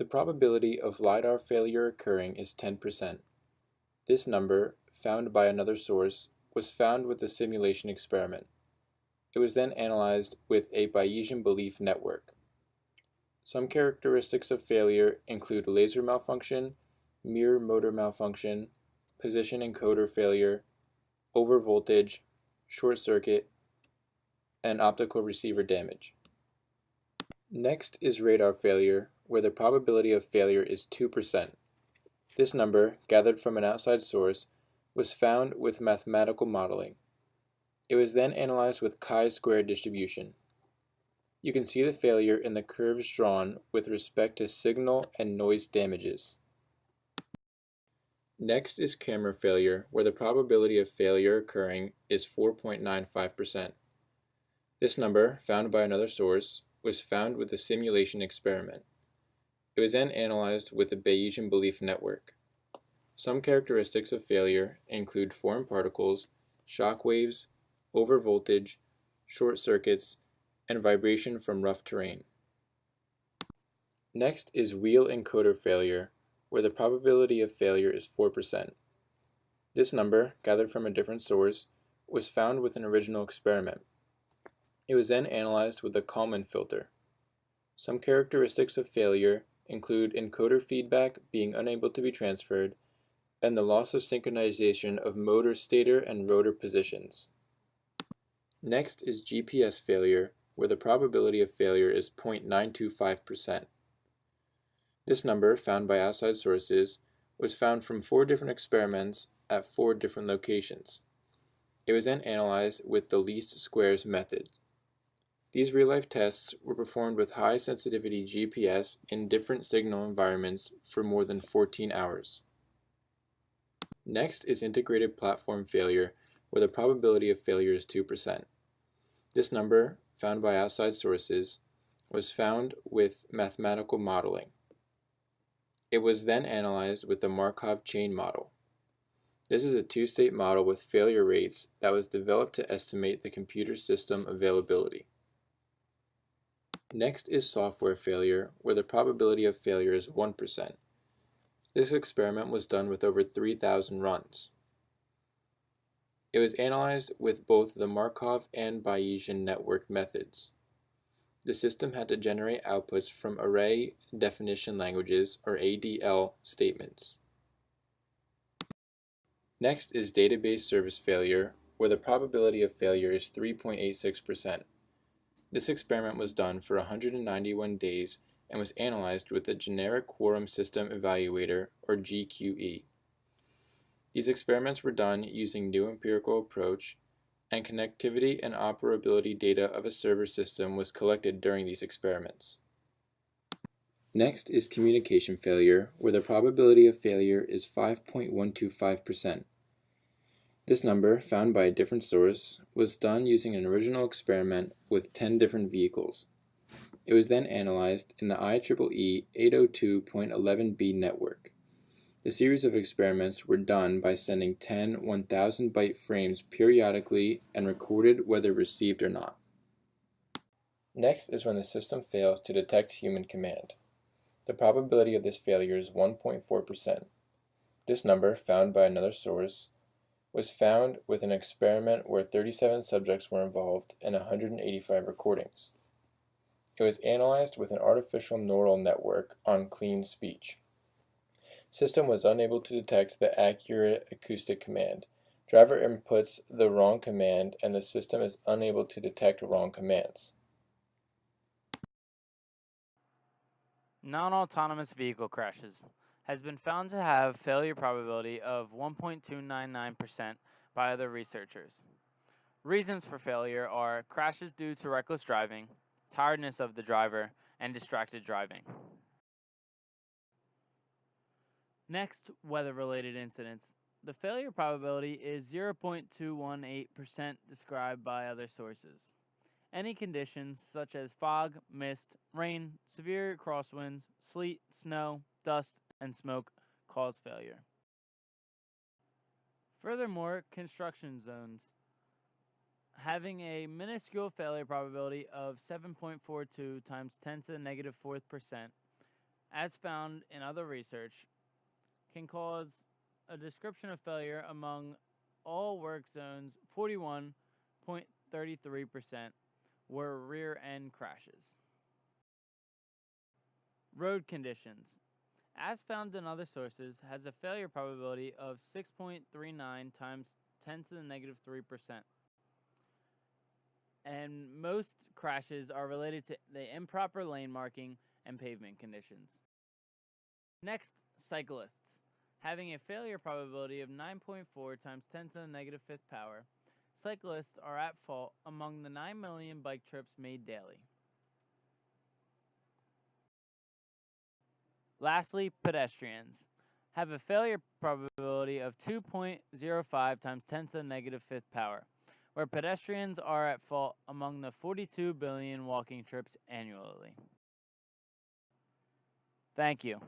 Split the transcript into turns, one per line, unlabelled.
probability of LiDAR failure occurring is 10%. This number, found by another source, was found with the simulation experiment. It was then analyzed with a Bayesian belief network. Some characteristics of failure include laser malfunction, mirror motor malfunction, position encoder failure, overvoltage, short circuit, and optical receiver damage. Next is radar failure, where the probability of failure is 2%. This number, gathered from an outside source, was found with mathematical modeling. It was then analyzed with chi-square distribution. You can see the failure in the curves drawn with respect to signal and noise damages. Next is camera failure, where the probability of failure occurring is 4.95%. This number, found by another source, was found with the simulation experiment. It was then analyzed with the Bayesian belief network. Some characteristics of failure include foreign particles, shock waves, overvoltage, short circuits, and vibration from rough terrain. Next is wheel encoder failure, where the probability of failure is 4%. This number, gathered from a different source, was found with an original experiment. It was then analyzed with the Kalman filter. Some characteristics of failure include encoder feedback being unable to be transferred, and the loss of synchronization of motor stator and rotor positions. Next is GPS failure, where the probability of failure is 0.925%. This number, found by outside sources, was found from 4 different experiments at 4 different locations. It was then analyzed with the least squares method. These real-life tests were performed with high-sensitivity GPS in different signal environments for more than 14 hours. Next is integrated platform failure, where the probability of failure is 2%. This number, found by outside sources, was found with mathematical modeling. It was then analyzed with the Markov chain model. This is a 2-state model with failure rates that was developed to estimate the computer system availability. Next is software failure, where the probability of failure is 1%. This experiment was done with over 3,000 runs. It was analyzed with both the Markov and Bayesian network methods. The system had to generate outputs from array definition languages, or ADL, statements. Next is database service failure, where the probability of failure is 3.86%. This experiment was done for 191 days and was analyzed with the Generic Quorum System Evaluator, or GQE. These experiments were done using new empirical approach, and connectivity and operability data of a server system was collected during these experiments. Next is communication failure, where the probability of failure is 5.125%. This number, found by a different source, was done using an original experiment with 10 different vehicles. It was then analyzed in the IEEE 802.11b network. The series of experiments were done by sending 10 1,000-byte frames periodically and recorded whether received or not. Next is when the system fails to detect human command. The probability of this failure is 1.4%. This number, found by another source, was found with an experiment where 37 subjects were involved and 185 recordings. It was analyzed with an artificial neural network on clean speech. System was unable to detect the accurate acoustic command. Driver inputs the wrong command and the system is unable to detect wrong commands.
Non-autonomous vehicle crashes has been found to have failure probability of 1.299% by other researchers. Reasons for failure are crashes due to reckless driving, tiredness of the driver, and distracted driving. Next, weather-related incidents. The failure probability is 0.218% described by other sources. Any conditions such as fog, mist, rain, severe crosswinds, sleet, snow, dust, and smoke cause failure. Furthermore, construction zones having a minuscule failure probability of 7.42 times 10 to the negative 4th percent as found in other research, can cause a description of failure among all work zones. 41.33% were rear end crashes. Road conditions, as found in other sources, has a failure probability of 6.39 times 10 to the negative 3%. And most crashes are related to the improper lane marking and pavement conditions. Next, cyclists. Having a failure probability of 9.4 times 10 to the negative 5th power, cyclists are at fault among the 9 million bike trips made daily. Lastly, pedestrians have a failure probability of 2.05 times 10 to the negative 5th power, where pedestrians are at fault among the 42 billion walking trips annually. Thank you.